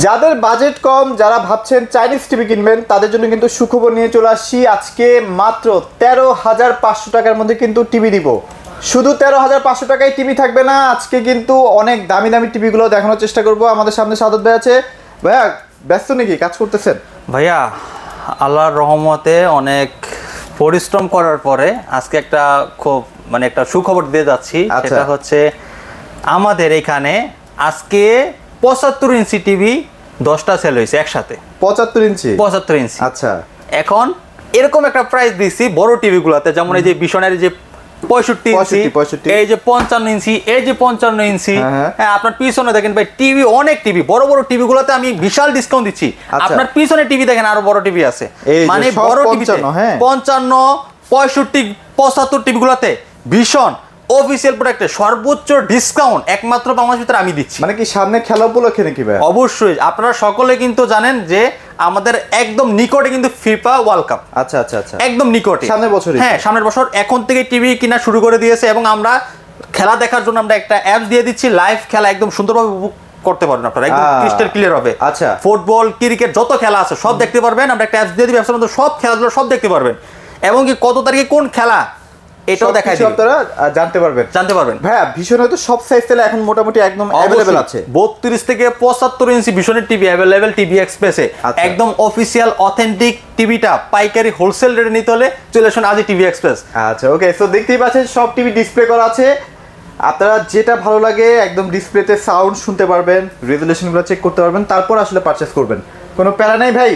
যাদের বাজেট কম, যারা ভাবছেন চাইনিজ টিভি কিনবেন, তাদের জন্য কিন্তু সুখবর নিয়ে চলে আসছি। আজকে মাত্র 13,500 টাকার মধ্যে কিন্তু টিভি দিব। শুধু 13,500 টাকায় টিভি থাকবে না, আজকে কিন্তু অনেক দামি দামি টিভিগুলো দেখানোর চেষ্টা করব। আমাদের সামনে সাদত ভাই আছে। ভাইয়া ব্যস্ত নাকি, কাজ করতেছেন? ভাইয়া আল্লাহর রহমতে অনেক পরিশ্রম করার পরে আজকে একটা খুব একটা সুখবর দিয়ে যাচ্ছি। সেটা হচ্ছে আমাদের এখানে আজকে 75 ইঞ্চি টিভি 10টা সেল হয়েছে একসাথে। 75 ইঞ্চি? 75 ইঞ্চি। আচ্ছা, এখন এরকম একটা প্রাইস দিছি বড় টিভিগুলোতে, যেমন এই যে ভিশনের যে 65 ইঞ্চি, এই যে 55 ইঞ্চি, এই যে 55 ইঞ্চি। হ্যাঁ, আপনার পিছনে দেখেন ভাই টিভি, অনেক টিভি, বড় বড় টিভিগুলোতে আমি বিশাল ডিসকাউন্ট দিচ্ছি। আপনার পিছনে টিভি দেখেন আরো বড় টিভি আছে, মানে বড় টিভি 55, 65, 75 টিভিগুলোতে ভীষণ অফিসিয়াল প্রোডাক্টে সর্বোচ্চ ডিসকাউন্ট একমাত্র বাংলাদেশের ভিতরে আমি দিচ্ছি। মানে কি সামনে খেলা উপলক্ষে নাকি ভাই? অবশ্যই, আপনারা সকলে কিন্তু জানেন যে আমাদের একদম নিকটে কিন্তু ফিফা ওয়ার্ল্ড কাপ। আচ্ছা আচ্ছা আচ্ছা, একদম নিকটে, সামনের বছর। হ্যাঁ, সামনের বছর। এখন থেকে টিভি কিনা শুরু করে দিয়েছে এবং আমরা খেলা দেখার জন্য আমরা একটা অ্যাপস দিয়ে দিচ্ছি। লাইভ খেলা একদম সুন্দরভাবে উপভোগ করতে পারবেন আপনারা, একদম ক্রিস্টাল ক্লিয়ার হবে। আচ্ছা, ফুটবল, ক্রিকেট যত খেলা আছে সব দেখতে পারবেন। আমরা একটা অ্যাপস দিয়ে দিই, অ্যাপসের মধ্যে সব খেলাধুলো সব দেখতে পারবেন, এবং কি কত তারিখে কোন খেলা এটাও দেখাই দিই, আপনারা জানতে পারবেন। ভাইয়া ভীষণ হয়তো সব সাইজ তেলে এখন মোটামুটি একদম अवेलेबल আছে। 32 থেকে 75 ইঞ্চি ভীষণের টিভি अवेलेबल টিভি এক্সপ্রেসে। একদম অফিশিয়াল অথেন্টিক টিভিটা পাইকারি হোলসেল রেটে নিতে হলে চলে আসুন আজই টিভি এক্সপ্রেস। আচ্ছা, ওকে। সো দেখতেই পাচ্ছেন সব টিভি ডিসপ্লে করা আছে। আপনারা যেটা ভালো লাগে একদম ডিসপ্লেতে সাউন্ড শুনতে পারবেন, রেজোলিউশনগুলো চেক করতে পারবেন, তারপর আসলে পারচেজ করবেন। কোনো প্যারা নাই ভাই।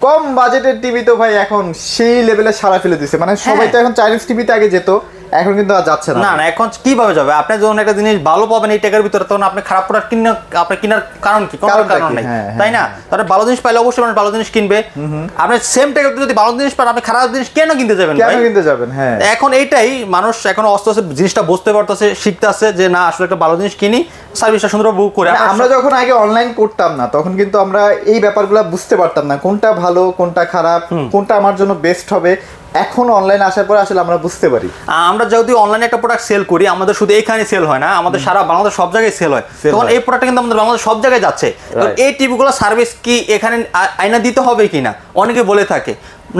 কম বাজেটের টিভি তো ভাই এখন সেই লেভেলে সারা ফেলে দিচ্ছে। মানে সবাই তো এখন চাইনিজ টিভিতে আগে যেত, এখন কিন্তু আর যাচ্ছে না। না, এখন কিভাবে যাবে? আপনি যখন একটা জিনিস ভালো পাবেন এই টাকার ভিতরে, তখন আপনি খারাপ প্রোডাক্ট কিনে আপনি কেনার কারণ কি? কোনো কারণ নেই, তাই না? তাহলে ভালো জিনিস পাইলে অবশ্যই মানুষ ভালো জিনিস কিনবে। আপনি সেম টাকার যদি ভালো জিনিস পান, আপনি খারাপ জিনিস কেন কিনতে যাবেন? হ্যাঁ, এখন এইটাই মানুষ এখন আস্তে আস্তে জিনিসটা বুঝতে পারতেছে, শিখতেছে যে না, আসলে একটা ভালো জিনিস কিনি, সার্ভিসটা সুন্দর বুক করে। আমরা যখন আগে অনলাইন করতাম না, তখন কিন্তু আমরা এই ব্যাপারগুলো বুঝতে পারতাম না, কোনটা ভালো, কোনটা খারাপ, কোনটা আমার জন্য বেস্ট হবে। এখন অনলাইন আসার পর আসলে আমরা বুঝতে পারি। আমরা যদি অনলাইনে একটা প্রোডাক্ট সেল করি, আমাদের শুধু এখানে সেল হয় না, আমাদের সারা বাংলাদেশ সব জায়গায় সেল হয়। তখন এই প্রোডাক্টটা কিন্তু আমাদের বাংলাদেশ সব জায়গায় যাচ্ছে। এই টিভিগুলো সার্ভিস কি এখানে আয়না দিতে হবে কিনা অনেকে বলে থাকে।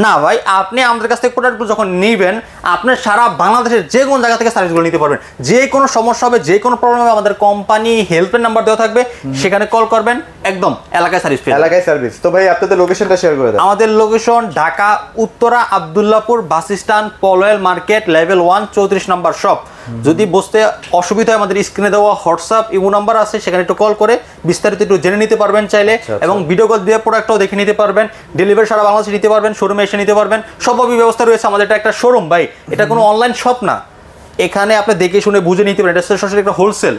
না ভাই, আপনি আমাদের কাছ থেকে প্রোডাক্টগুলো যখন নেবেন, আপনার সারা বাংলাদেশের যে কোনো জায়গা থেকে সার্ভিসগুলো নিতে পারবেন। যে কোনো সমস্যা হবে, যে কোনো প্রবলেম হবে, আমাদের কোম্পানি হেল্পের নাম্বার দেওয়া থাকবে, সেখানে কল করবেন, একদম এলাকায় সার্ভিস পেয়ে যাবেন। এলাকায় সার্ভিস। তো ভাই আপনাদের লোকেশনটা শেয়ার করে দেন। আমাদের location Dhaka Uttara Abdullahpur bus stand, Polwel market, level 1, 34 নম্বর শপ। যদি বুঝতে অসুবিধা হয়, আমাদের স্ক্রিনে দেওয়া হোয়াটসঅ্যাপ ইমো নাম্বার আছে, সেখানে একটু কল করে বিস্তারিত একটু জেনে নিতে পারবেন চাইলে, এবং ভিডিও কল দিয়ে প্রোডাক্টটাও দেখে নিতে পারবেন। ডেলিভারি সারা বাংলাদেশে নিতে পারবেন, শোরুমে এসে নিতে পারবেন, সবই ব্যবস্থা রয়েছে। আমাদের এটা একটা শোরুম ভাই, এটা কোনো অনলাইন শপ না। এখানে আপনি দেখে শুনে বুঝে নিতে পারেন, এটা সরাসরি একটা হোলসেল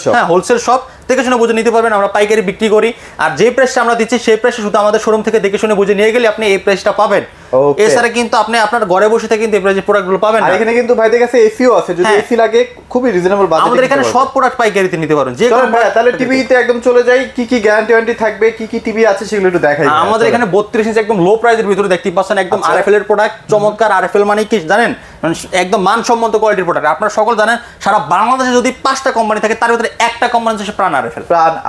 শপ। হ্যাঁ, হোলসেল শপ, দেখে শুনে বুঝে নিতে পারবেন। আমরা পাইকারি বিক্রি করি, আর যে প্রাইসটা আমরা দিচ্ছি সেই প্রাইসে শুধু আমাদের শোরুম থেকে দেখে শুনে বুঝে নিয়ে গেলে আপনি এই প্রাইসটা পাবেন। এছাড়া কিন্তু আপনি আপনার ঘরে বসে থেকে কিন্তু এই প্রাইসে প্রোডাক্টগুলো পাবেন না। এখানে কিন্তু ভাইদের কাছে এসিও আছে, যদি এসি লাগে খুবই রিজনেবল বাজেটে আমাদের এখানে সব প্রোডাক্ট পাইকারিতে নিতে পারবেন। যে কোনো ভাই, তাহলে টিভিতে একদম চলে যাই, কি কি গ্যারান্টি ওয়ারেন্টি থাকবে, কি কি টিভি আছে সেগুলো একটু দেখাই। আমাদের এখানে 32 ইঞ্চি একদম লো প্রাইসের ভিতরে দেখতে পাচ্ছেন, একদম আরএফএল এর প্রোডাক্ট। চমৎকার আরএফএল মানে কি জানেন? একদম মানসম্মত কোয়ালিটির প্রোডাক্ট। আপনারা সকল জানেন সারা বাংলাদেশে যদি 5টা কোম্পানি থাকে, তার ভিতরে একটা কোম্পানি হচ্ছে প্রাণ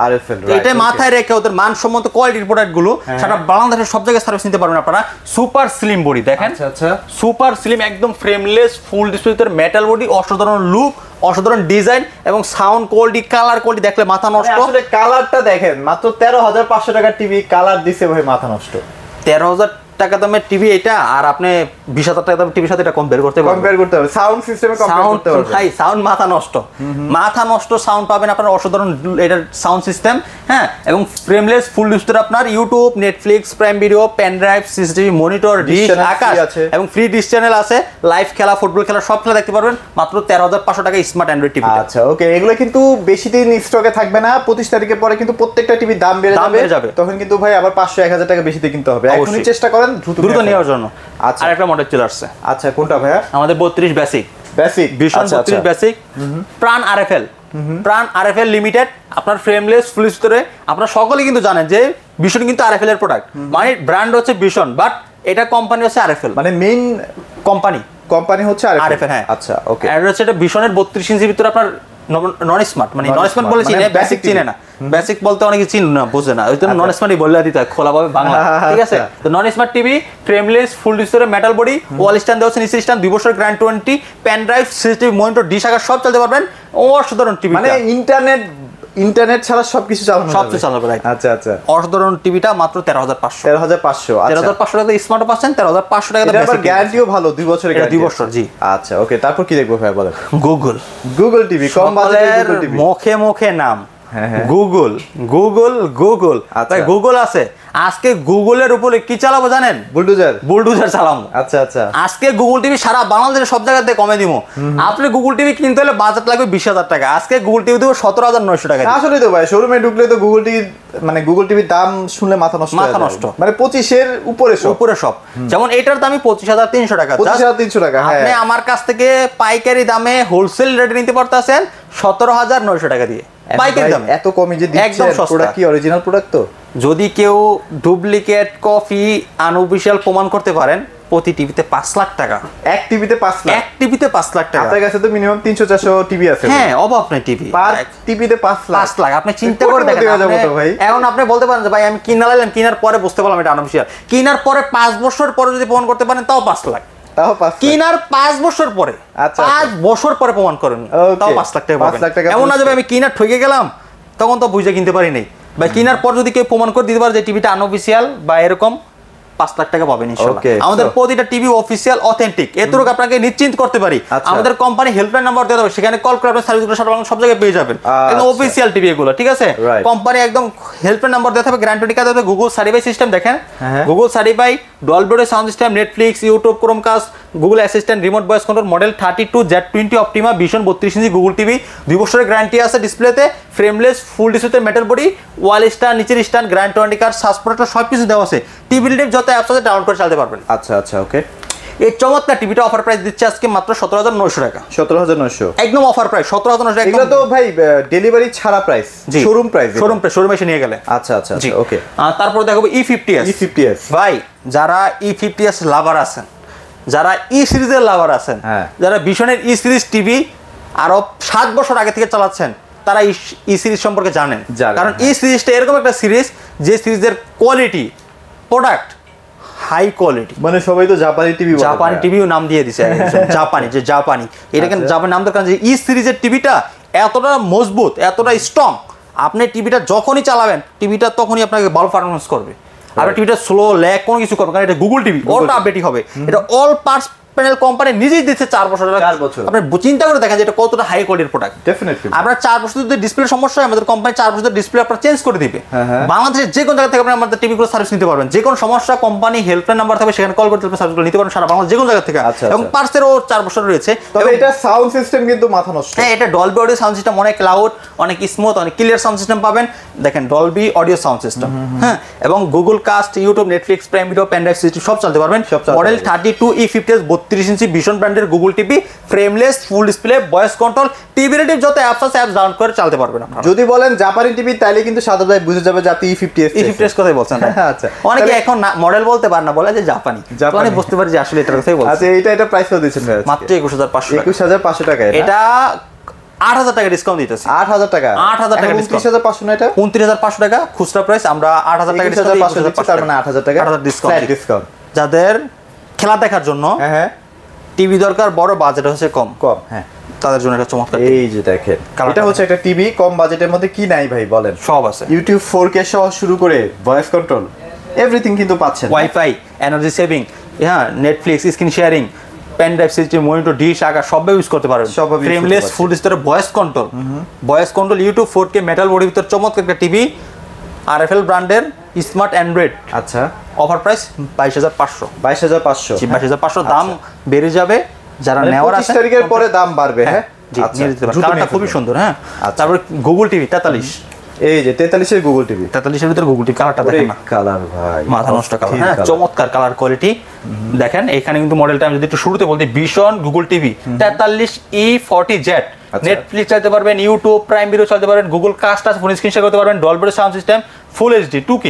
আরএফএল। এটা মাথায় রেখে ওদের মানসম্মত কোয়ালিটির প্রোডাক্টগুলো সারা বাংলাদেশের সব জায়গায় সার্ভিস নিতে পারবেন আপনারা। সুপার স্লিম বডি দেখেন, আচ্ছা, সুপার স্লিম, একদম frameless, full display metal body, অসাধারণ লুক, অসাধারণ ডিজাইন, এবং সাউন্ড কোয়ালিটি, কালার কোয়ালিটি দেখলে মাথা নষ্ট। আসলে কালারটা দেখেন, মাত্র 13,500 টাকার টিভি কালার দিছে ভাই, মাথা নষ্ট। 13,000 টাকা দামের টিভি এটা, আর আপনি 20,000 টাকা দামের টিভির সাথে এটা কম্পেয়ার করতে হবে। সাউন্ড সিস্টেমে কম্পেয়ার করতে হবে ভাই, সাউন্ড মাথা নষ্ট সাউন্ড পাবেন আপনারা, অসাধারণ এটার সাউন্ড সিস্টেম। হ্যাঁ, এবং ফ্রেমলেস ফুল ডিসপ্লে, আপনার YouTube, Netflix, Prime video, pen drive, CCTV, monitor, dish, Akash, এবং ফ্রি ডিশ চ্যানেল আছে। লাইভ খেলা, ফুটবল খেলা, সব খেলা দেখতে পারবেন মাত্র 13,500 টাকা স্মার্ট অ্যান্ড্রয়েড টিভি। আচ্ছা, ওকে। এগুলো কিন্তু বেশি দিন স্টকে থাকবে না, 25 তারিখের পরে কিন্তু প্রত্যেকটা টিভির দাম বেড়ে যাবে। তখন কিন্তু ভাই আবার 500-1000 টাকা বেশি দিয়ে কিনতে হবে। এখনই চেষ্টা করেন দ্রুত নেওয়ার জন্য। আচ্ছা, আরেকটা মডেল চলে আসছে। আচ্ছা, কোনটা ভাইয়া? আমাদের 32 বেসিক ভীষণ 32 বেসিক প্রাণ আরএফএল। প্রাণ আরএফএল লিমিটেড, আপনার ফ্রেমলেস ফুল ভিতরে। আপনারা সকলে কিন্তু জানেন যে ভীষণ কিন্তু আরএফএল এর প্রোডাক্ট, মানে ব্র্যান্ড হচ্ছে ভীষণ, বাট এটা কোম্পানি হচ্ছে আরএফএল, মানে মেইন কোম্পানি হচ্ছে আরএফএল। হ্যাঁ। আচ্ছা, ওকে। আর হচ্ছে এটা ভীষণের 32 ইঞ্চির ভিতরে আপনার নন স্মার্ট, মানে নন স্মার্ট বলে চিনে, বেসিক চিনে না। বেসিক বলতে অনেকে চিনে না, বোঝে না, ওই জন্য নন স্মার্টই বলে দিতে হয় খোলাভাবে বাংলা, ঠিক আছে? তো non smart TV, frameless, full display, metal body, wall stand দেওয়া আছে, নিচে স্ট্যান্ড, 2 বছর guarantee warranty, pen drive, CCTV monitor, dish আকার সব চালাতে পারবেন। অসাধারণ টিভি, মানে ইন্টারনেট ছাড়া সবকিছু চালানো যাবে। সবকিছু চালাবে, রাইট। আচ্ছা আচ্ছা, অসাধারণ টিভিটা মাত্র 13,500। 13,500। আচ্ছা, 13,500 টাকা স্মার্টও পাচ্ছেন, 13,500 টাকা এটা আবার গ্যারান্টিও ভালো, 2 বছরের গ্যারান্টি। 2 বছর, জি। আচ্ছা, ওকে, তারপর কি দেখবো ভাই বলেন? গুগল টিভি, কম বাজেটের গুগল টিভি। মুখে মুখে নাম হ্যাঁ। গুগল। তাই গুগল আছে। আজকে গুগলের উপরে কি চালাবো জানেন? বুলডোজার চালাবো। আচ্ছা আচ্ছা, আজকে গুগল টিভি সারা বাংলাদেশের সব জায়গাতে কমে দিব। আপনি গুগল টিভি কিনতে হলে বাজেট লাগবে 20,000 টাকা, আজকে গুগল টিভি দেবো 17,900 টাকা। আসলে তো ভাই শোরুমে ঢুকলে তো গুগল টিভি, মানে গুগল টিভির দাম শুনলে মাথা নষ্ট, মানে 25,000 উপরে সব। যেমন এটার দামই 25,300 টাকা। 25,300 টাকা। আপনি আমার কাছ থেকে পাইকারি দামে হোলসেল রেটে নিতে পারতেছেন 17,900 টাকা দিয়ে, পাইকারি দাম। এত কমে যে দিচ্ছেন, প্রোডাক্ট কি অরিজিনাল প্রোডাক্ট? তো যদি কেউ ডুপ্লিকেট কপি আনঅফিশিয়াল প্রমাণ করতে পারেন, প্রতি টিভিতে 5 লাখ টাকা। এক টিভিতে 5 লাখ? এক টিভিতে 5 লাখ টাকা। আপনার কাছে তো মিনিমাম 300-400 টিভি আছে। হ্যাঁ, অভাব নাই টিভি। পার টিভিতে 5 লাখ। আপনি চিন্তা করে দেখেন। এখন আপনি বলতে পারেন যে ভাই আমি কিনা লাইলাম, কিনার পরে বুঝতে পারলাম এটা আনঅফিশিয়াল। কিনার পরে 5 বছর পরে যদি প্রমাণ করতে পারেন তাও 5 লাখ। কিনার 5 বছর পরে, 5 বছর পরে প্রমাণ করেন তাও 5 লাখ টাকা পাবেন। এমন না যে আমি কিনার ঠকে গেলাম তখন তো বুঝে কিনতে পারি নাই, বা কিনার পর যদি কেউ প্রমাণ করে দিতে পারে যে টিভিটা আনঅফিশিয়াল বা এরকম, 5 লাখ টাকা পাবেন ইনশাআল্লাহ। আমাদের প্রতিটা টিভি অফিশিয়াল, অথেন্টিক, এতটুকু আপনাকে নিশ্চিন্ত করতে পারি। আমাদের কোম্পানি হেল্পলাইন নাম্বার দেওয়া হবে, সেখানে কল করে আপনি সার্ভিসগুলো সব জায়গায় পেয়ে যাবেন। একদম অফিশিয়াল টিভি এগুলো, ঠিক আছে? কোম্পানি একদম হেল্পলাইন নাম্বার দেওয়া হবে, গ্যারান্টি কার্ড দেওয়া হবে। গুগল সার্টিফাই সিস্টেম দেখেন, Google certify, Dolby audio sound system, Netflix, YouTube, Chromecast, Google Assistant, remote voice control, model 32 Z20 Optima vision 32 ইঞ্চি গুগল টিভি, 2 বছরের গ্যারান্টি আছে ডিসপ্লেতে, ফ্রেমলেস, ফুল ডিসপ্লেতে, মেটাল বডি, ওয়াল স্ট্যান্ড, নিচের stand, guarantee warranty card, সাসপোর্টার সবকিছু দেওয়া আছে। TV related যত apps আছে ডাউনলোড করে চালাতে পারবেন। আচ্ছা আচ্ছা, ওকে। এই চমৎকার টিভিটা অফার প্রাইস দিচ্ছে আজকে মাত্র 17,900 টাকা। 17,900 একদম অফার প্রাইস, 17,900। এগুলো তো ভাই ডেলিভারি ছাড়া প্রাইস, শোরুম প্রাইস, শোরুমে এসে নিয়ে গেলে। আচ্ছা আচ্ছা, ওকে। তারপর দেখাবো E50s। ভাই যারা E50s লাভার আছেন, যারা ই সিরিজের লাভার আছেন, যারা ভিশনের ই সিরিজ টিভি আরো 7 বছর আগে থেকে চালাচ্ছেন, তারা ই সিরিজ সম্পর্কে জানেন। কারণ ই সিরিজটা এরকম একটা সিরিজ যে সিরিজের কোয়ালিটি, প্রোডাক্ট হাই কোয়ালিটি। মানে সবাই তো জাপানি টিভিও নাম দিয়ে দিছে, জাপানি। এটা কেন জাপানি নাম দরকার? যে ই সিরিজের টিভিটা এতটা মজবুত, এতটা স্ট্রং, আপনি টিভিটা যখনই চালাবেন টিভিটা তখনই আপনাকে ভালো পারফরমেন্স করবে। আর টিভিটা স্লো ল্যাগ কোনো কিছু করবে, কারণ এটা গুগল টিভি, ওটা আপডেটই হবে। এটা অল পার্টস প্যানেল কোম্পানি নিজেই দিচ্ছে 4 বছর। আপনি চিন্তা করে দেখেন যে এটা কতটা হাই কোয়ালিটির প্রোডাক্ট। ডেফিনেটলি আপনার 4 বছর যদি ডিসপ্লে সমস্যা হয়, আমাদের কোম্পানি 4 বছর ডিসপ্লে আপনার চেঞ্জ করে দিবে। বাংলাদেশের যে কোনো জায়গা থেকে আপনি আমাদের টিভিগুলো সার্ভিস নিতে পারবেন। যে কোনো সমস্যা কোম্পানি হেল্পলাইন নাম্বার থাকবে, সেখানে কল করতে সার্ভিসগুলো নিতে পারবেন সারা বাংলাদেশ যে কোনো জায়গা থেকে। এবং পার্টসেরও 4 বছর রয়েছে। তবে এটা সাউন্ড সিস্টেম কিন্তু মাথা নষ্ট। হ্যাঁ, এটা ডলবি অডিও সাউন্ড সিস্টেম, অনেক লাউড, অনেক স্মুথ, অনেক ক্লিয়ার সাউন্ড সিস্টেম পাবেন। দেখেন ডলবি অডিও সাউন্ড সিস্টেম, হ্যাঁ, এবং Google cast, YouTube, Netflix, Prime video, pen drive, system সব চালাতে পারবেন। মডেল 32 E50s 32 ইঞ্চি ভিশন ব্র্যান্ডের Google TV, frameless, full display, voice control, TV related যত অ্যাপস আছে অ্যাপস ডাউনলোড করে চালাতে পারবেন আপনারা। যদি বলেন জাপানি টিভি তাহলে কিন্তু সাদা ভাই বুঝে যাবে যে আপনি E50s কথাই বলছেন। আচ্ছা, অনেকে এখন মডেল বলতে পারে না, বলে যে জাপানি, মানে বুঝতে পারি যে আসলে এটার কথাই বলছেন। আচ্ছা, এটা প্রাইস কত দিচ্ছেন ভাই? মাত্র 21,500 টাকা। 21,500 টাকা। এটা 8,000 টাকা ডিসকাউন্ট দিতেছি। 8,000 টাকা? 8,000 টাকা ডিসকাউন্ট। 29,500 না এটা? 29,500 টাকা খুচরা প্রাইস, আমরা 8,000 টাকা ডিসকাউন্ট দিচ্ছি, তার মানে 8,000 টাকা 8,000 ডিসকাউন্ট। যাদের খেলা দেখার জন্য হ্যাঁ টিভি দরকার, বড় বাজেট হচ্ছে কম, হ্যাঁ, তাদের জন্য এটা চমৎকার। এই যে দেখেন, এটা হচ্ছে একটা টিভি কম বাজেটের মধ্যে। কি নাই ভাই বলেন? সব আছে। ইউটিউব 4K সহ শুরু করে ভয়েস কন্ট্রোল এভরিথিং কিন্তু পাচ্ছেন। ওয়াইফাই, এনার্জি সেভিং, হ্যাঁ, Netflix, screen sharing, pen drive, system, monitor, dish আকার সবই ইউজ করতে পারবেন। Frameless, full display, voice control, YouTube 4K metal বডির ভিতর চমৎকার একটা টিভি, RFL ব্র্যান্ডের স্মার্ট অ্যান্ড্রয়েড। আচ্ছা, অফার প্রাইস 22,500। 22,500, 22,500 দাম বেড়ে যাবে। যারা নেওয়ার আছে 25 তারিখের পরে দাম বাড়বে। হ্যাঁ, কালারটা খুবই সুন্দর। হ্যাঁ, তারপর গুগল টিভি 43, এই যে 43 এর গুগল টিভি, 43 এর ভিতর গুগল টিভি। কালারটা দেখেন না, কালার ভাই মাথা নষ্ট কালার। হ্যাঁ, চমৎকার কালার কোয়ালিটি। দেখেন এখানে কিন্তু মডেলটা আমি যদি একটু শুরুতে বলতে, vision Google TV 43 E40Z, Netflix চালাতে পারবেন, ইউটিউব, প্রাইম ভিডিও চালাতে পারবেন, গুগল কাস্ট আছে, ফোন স্ক্রিন শেয়ার করতে পারবেন, ডলবি সাউন্ড সিস্টেম, ফুল HD 2K,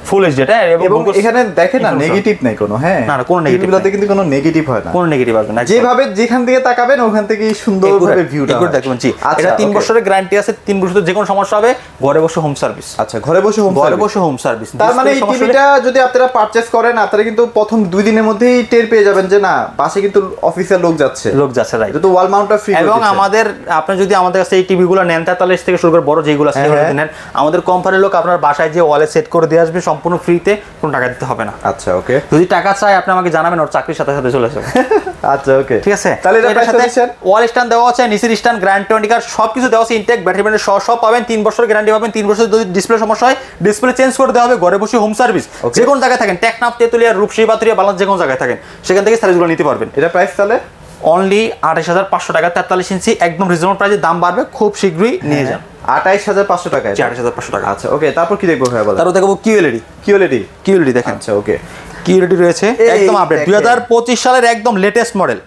ফুল এইচডি এবং এখানে দেখেন না নেগেটিভ নাই কোনো, হ্যাঁ না কোনো নেগেটিভ টিভিগুলোতে কিন্তু কোনো নেগেটিভ হয় না, কোনো নেগেটিভ আসবে না, যেভাবে যেখান থেকে তাকাবেন ওখান থেকেই সুন্দরভাবে ভিউটা হয়। দেখবেন জি, এটা 3 বছরের গ্যারান্টি আছে, 3 বছরের যে কোনো সমস্যা হবে ঘরে বসে হোম সার্ভিস। আচ্ছা, ঘরে বসে হোম সার্ভিস। তার মানে এই টিভিটা যদি আপনারা পারচেজ করেন আপনারা কিন্তু প্রথম 2 দিনের মধ্যেই টের পেয়ে যাবেন যে না পাশে কিন্তু অফিসিয়াল লোক যাচ্ছে, রাইট। এটা তো ওয়াল মাউন্টটা ফ্রি। এবং আমাদের আপনি যদি আমাদের কাছে এই টিভিগুলো নেন 43 থেকে শুরু করে বড় যেগুলো আছে সেগুলো নেন, আমাদের কোম্পানির লোক আপনার বাসায় যে ওয়ালে সেট করে দিয়ে আসবে সম্পূর্ণ ফ্রিতে, কোনো টাকা দিতে হবে না। আচ্ছা ওকে, যদি টাকা চাই আপনি আমাকে জানাবেন, ওর চাকরির সাথে সাথে চলে আসবে। আচ্ছা ওকে, ঠিক আছে। তাহলে এটার সাথে ওয়াল স্ট্যান্ড দেওয়া আছে, নিচের স্ট্যান্ড, গ্যারান্টি ওয়ারেন্টি কার্ড সবকিছু দেওয়া আছে, ইনটেক ব্যাটারি ব্যান্ড সব পাবেন, 3 বছরের গ্যারান্টি পাবেন, 3 বছর যদি ডিসপ্লে সমস্যা হয় ডিসপ্লে চেঞ্জ করে দেওয়া হবে, ঘরে বসে হোম সার্ভিস। যে কোনো জায়গায় থাকেন, টেকনাফ, তেতুলিয়া, রূপসী, বাতুরিয়া, বালাস, যে কোনো জায়গায় থাকেন সেখান থেকে সার্ভিসগুলো নিতে পারবেন। এটা প্রাইস তাহলে অনলি 28500 টাকা, 43 ইঞ্চি, একদম রিজনেবল প্রাইসে, দাম বাড়বে, খুব শীঘ্রই নিয়ে যান। 28500 টাকা, 28500 টাকা। আচ্ছা ওকে, তারপর কি দেখবো ভাই বলেন? তারপর দেখবো কিউএলইডি দেখেন। আচ্ছা ওকে, কিউএলইডি রয়েছে একদম আপডেট 2025 সালের একদম লেটেস্ট মডেল।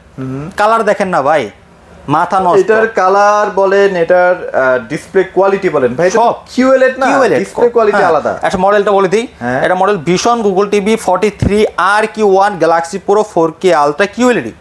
কালার দেখেন না ভাই, মাথা নষ্ট। এটার কালার বলেন, এটার ডিসপ্লে কোয়ালিটি বলেন ভাই, সব কিউএলইডি না, ডিসপ্লে কোয়ালিটি আলাদা। একটা মডেলটা বলে দিই, এটা model vision Google TV 43 RQ1 Galaxy pro 4K ultra QLED.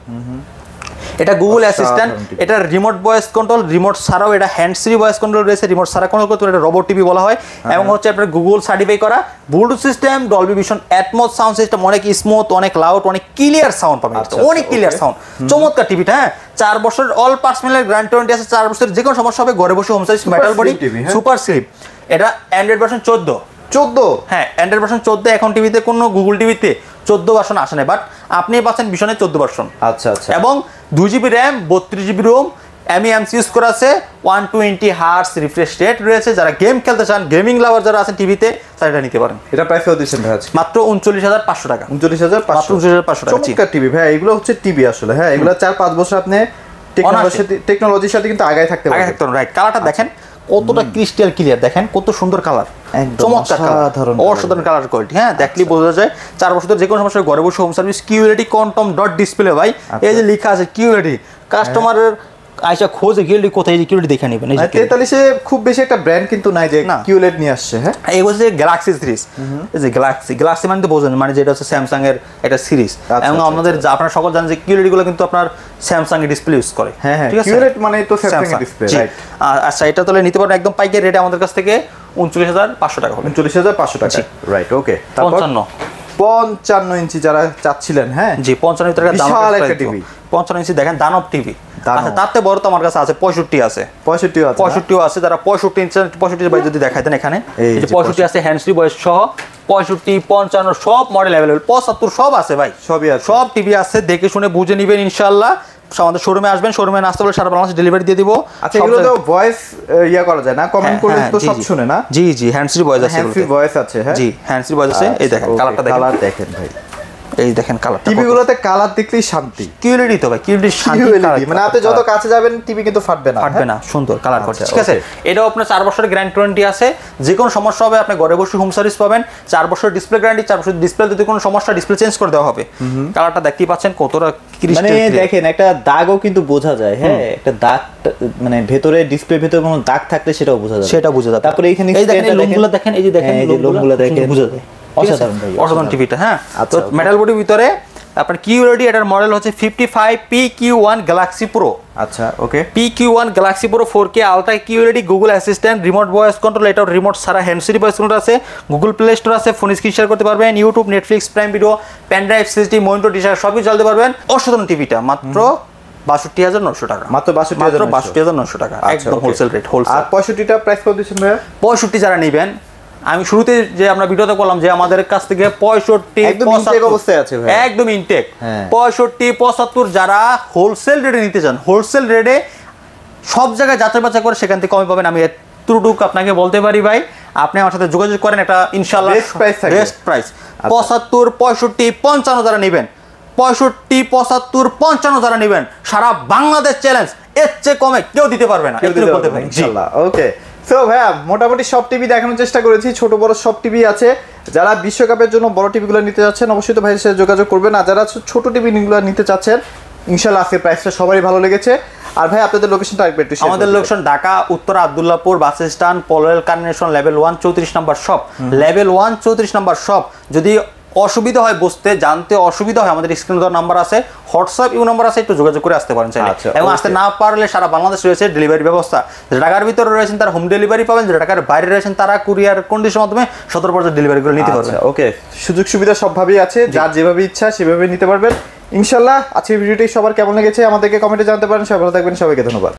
এটা গুগল অ্যাসিস্ট্যান্ট, এটা রিমোট ভয়েস কন্ট্রোল, রিমোট ছাড়াও এটা হ্যান্ড ফ্রি ভয়েস কন্ট্রোল রয়েছে, রিমোট ছাড়া কন্ট্রোল করতে এটা রোবট টিভি বলা হয়। এবং হচ্ছে আপনার গুগল সার্টিফাই করা, Bluetooth system, Dolby vision, atoms sound system, অনেক স্মুথ, অনেক লাউড, অনেক ক্লিয়ার সাউন্ড পাবেন, অনেক ক্লিয়ার সাউন্ড, চমৎকার টিভিটা। হ্যাঁ, 4 বছর অল পার্সোনাল গ্যারান্টি ওয়ারেন্টি আছে, 4 বছরের যে কোনো সমস্যা হবে ঘরে বসে home service, metal body, super slip. এটা অ্যান্ড্রয়েড ভার্সন 14, হ্যাঁ অ্যান্ড্রয়েড ভার্সন 14। এখন টিভিতে কোনো গুগল টিভিতে 14 ভার্সন আসে না, বাট আপনি পাচ্ছেন ভিশনের 14 ভার্সন। আচ্ছা আচ্ছা, এবং 2GB RAM, 32GB Rome, MEMC use করা আছে, 120 হার্টজ রিফ্রেশ রেট রয়েছে। যারা গেম খেলতে চান, গেমিং লাভার যারা আছেন টিভিতে, তারা এটা নিতে পারেন। এটা প্রাইস কত দিচ্ছেন ভাই আজকে? মাত্র 39500 টাকা। 39500 টাকা। চমৎকার টিভি ভাই, এগুলো হচ্ছে টিভি আসলে। হ্যাঁ, এগুলো 4-5 বছর আপনি টেকনোলজির সাথে কিন্তু আগায় থাকতে পারবেন। রাইট, কালারটা দেখেন কতটা ক্রিস্টাল ক্লিয়ার, দেখেন কত সুন্দর কালার, চমৎকার কালার, অসাধারণ কালার কোয়ালিটি। হ্যাঁ, দেখলেই বোঝা যায় 4 বছর যে কোনো সমস্যা ঘরে বসে home service. QLED quantum dot display ভাই, এই যে লেখা আছে কিউএলইডি, কাস্টমারের আইসা খোঁজে কিউএলইডি কোথায়, যে কিউএলইডি দেখে নেবেন। এই যে 43-এ খুব বেশি একটা ব্র্যান্ড কিন্তু নাই যে কিউএলইডি নিয়ে আসছে। হ্যাঁ, এই হচ্ছে গ্যালাক্সি সিরিজ। এই যে গ্যালাক্সি মানে তো বোঝেন, মানে যেটা হচ্ছে স্যামসাং এর একটা সিরিজ। এবং আমাদের আপনারা সকল জানেন যে কিউএলইডি গুলো কিন্তু আপনার স্যামসাং এর ডিসপ্লে ইউজ করে। হ্যাঁ হ্যাঁ, কিউএলইডি মানে তো স্যামসাং এর ডিসপ্লে, রাইট। আচ্ছা, এটা তাহলে নিতে পারেন একদম পাইকারি রেটে আমাদের কাছ থেকে 39500 টাকা হবে। 39500 টাকা, রাইট ওকে। 55 ইঞ্চি যারা চাচ্ছিলেন, হ্যাঁ জি, 55 টাকা দাম, বিশাল একটা টিভি। 55 ইঞ্চি দেখেন, দানব টিভি। আচ্ছা, তাতে বড় তো আমার কাছে আছে 65 আছে, 65 আছে। যারা 65 ইঞ্চি, 65 ভাই যদি দেখাই দেন, এখানে এই যে 65 আছে হ্যান্ড ফ্রি ভয়েস সহ, 65, 55 সব মডেল अवेलेबल, 75 সব আছে ভাই, সবই আছে, সব টিভি আছে। দেখে শুনে বুঝে নেবেন ইনশাআল্লাহ। আমাদের শোরুমে আসবেন, শোরুমে আসতে বলে সারা বাংলাদেশে ডেলিভারি দিয়ে দিব। আচ্ছা, এগুলো তো ভয়েস ইয়া করা যায় না, কমেন্ট করলে তো সব শুনে না? জি জি, হ্যান্ড ফ্রি ভয়েস আছে, হ্যান্ড ফ্রি ভয়েস আছে। হ্যাঁ জি, হ্যান্ড ফ্রি ভয়েস আছে। এই দেখেন কালারটা, কালার দেখেন ভাই, এই দেখেন কালার। টিভিগুলোতে কালার দেখলেই শান্তি। কিউএলইডি তো ভাই, কিউএলইডি শান্তি, মানে আপনি যত কাছে যাবেন টিভি কিন্তু ফাটবে না, সুন্দর কালার করছে। ঠিক আছে, এটাও আপনার 4 বছরের গ্যারান্টি ওয়ারেন্টি আছে, যে কোনো সমস্যা হবে আপনি ঘরে বসে হোম সার্ভিস পাবেন। 4 বছরের ডিসপ্লে গ্যারান্টি, 4 বছর ডিসপ্লে যদি কোনো সমস্যা, ডিসপ্লে চেঞ্জ করে দেওয়া হবে। কালারটা দেখতেই পাচ্ছেন কতটা ক্রিস্টাল, মানে দেখেন একটা দাগও কিন্তু বোঝা যায়। হ্যাঁ, একটা দাগ মানে ভেতরে ডিসপ্লে ভেতরে কোনো দাগ থাকলে সেটাও বোঝা যায়, তারপরে এখানে এই দেখেন লোমগুলো দেখেন, এই যে দেখেন লোমগুলো দেখেন, বোঝা যায়। অসাধারণ ভাই, অসাধারণ টিভিটা। হ্যাঁ, তো মেটাল বডির ভিতরে আপনার কিউএলইডি, এটার মডেল হচ্ছে 55 PQ1 গ্যালাক্সি প্রো। আচ্ছা okay, PQ1 galaxy pro 4K ultra QLED, Google Assistant, remote voice control, এটাও রিমোট ছাড়া হ্যান্ড ফ্রি ভয়েস কন্ট্রোল আছে, গুগল প্লে স্টোর আছে, ফোন স্ক্রিন শেয়ার করতে পারবেন, YouTube, Netflix, Prime video, pen drive, CD, monitor, ডিশার সবই চালাতে পারবেন। অসাধারণ টিভিটা মাত্র 62900 টাকা, মাত্র 62900 টাকা, একদম হোলসেল রেট, হোলসেল। আর 65টা প্রাইস কত দিচ্ছেন ভাই? 65 যারা নেবেন, আমি শুরুতে যে আমরা ভিডিওতে বললাম যে আমাদের কাছ থেকে 65 একদম ইনটেক অবস্থায় আছে ভাই, একদম ইনটেক। 65, 75 যারা হোলসেল রেটে নিতে চান, হোলসেল রেটে সব জায়গায় যাচাই বাছাই করে সেখান থেকে কমে পাবেন। আমি এতটুকু আপনাকে বলতে পারি ভাই, আপনি আমার সাথে যোগাযোগ করেন, একটা ইনশাআল্লাহ বেস্ট প্রাইস। 75, 65, 55 যারা নেবেন, 65, 75, 55 যারা নেবেন, সারা বাংলাদেশ চ্যালেঞ্জ, এর চেয়ে কমে কেউ দিতে পারবে না, ইনশাআল্লাহ। ওকে, সো ভাইয়া মোটামুটি সব টিভি দেখানোর চেষ্টা করেছি, ছোট বড় সব টিভি আছে। যারা বিশ্বকাপের জন্য বড় টিভিগুলো নিতে যাচ্ছেন অবশ্যই তো ভাইয়ের সাথে যোগাযোগ করবেন, আর যারা ছোট টিভিগুলো নিতে চাচ্ছেন ইনশাআল্লাহ আজকে প্রাইসটা সবারই ভালো লেগেছে। আর ভাই আপনাদের লোকেশনটা আরেকবার একটু share আমাদের করে দিবেন। Location Dhaka Uttara Abdullahpur bus stand Polwel carnation level 1 34 number shop, level 1 34 number shop. যদি অসুবিধা হয় বুঝতে জানতে অসুবিধা হয়, আমাদের স্ক্রিনে দেওয়া নাম্বার আছে, হোয়াটসঅ্যাপ ইউ নাম্বার আছে, একটু যোগাযোগ করে আসতে পারেন চাইলে। আচ্ছা, এবং okay. আসতে না পারলে সারা বাংলাদেশ রয়েছে ডেলিভারি ব্যবস্থা। যারা ঢাকার ভিতরে রয়েছেন তারা হোম ডেলিভারি পাবেন, যারা ঢাকার বাইরে রয়েছেন তারা কুরিয়ার কন্ডিশনের মাধ্যমে 17% ডেলিভারি করে নিতে পারবেন। আচ্ছা, ওকে, সুযোগ সুবিধা সবভাবেই আছে, যার যেভাবে ইচ্ছা সেভাবে নিতে পারবেন ইনশাল্লাহ। আজকের ভিডিওটি সবার কেমন লেগেছে আমাদেরকে কমেন্টে জানাতে পারেন। সবাই ভালো থাকবেন, সবাইকে ধন্যবাদ।